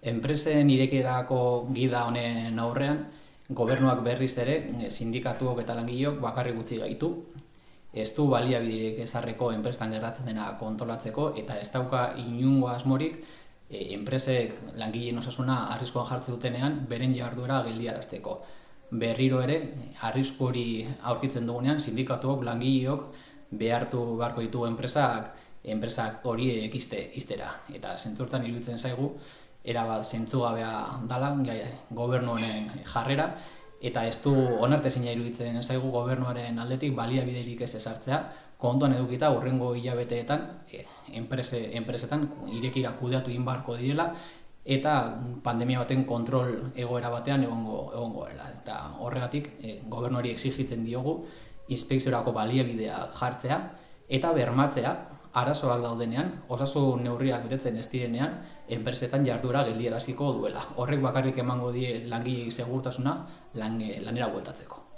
Enpresen irekierako gida honen aurrean, gobernuak berriz ere sindikatuok eta langileok bakarrik utzi gaitu. Ez du baliabiderik ezarreko enpresan gertatzen dena kontrolatzeko eta ez dauka inongo asmorik enpresek langileen osasuna arriskuan jartzen dutenean beren jarduera geldiarazteko. Berriro ere, arrisku hori aurkitzen dugunean, sindikatuok, langileok beharko ditu enpresak hori ixtera. Eta zentzurtan iruditzen zaigu, erabat zentzugabea dela gobernu honen jarrera, eta ez du onartezina iruditzen zaigu gobernuaren aldetik baliabiderik ez ezartzea, kontuan edukita hurrengo hilabeteetan enpresetan irekira kudeatu egin beharko direla, eta pandemia baten kontrol egoera batean egongo dela. Eta horregatik gobernuari exijitzen diogu inspekziorako baliabidea jartzea eta bermatzea arazoak daudenean, osasun neurriak betetzen ez direnean, enpresetan jarduera geldiaraziko duela. Horrek bakarrik emango die langileei segurtasuna lanera bueltatzeko.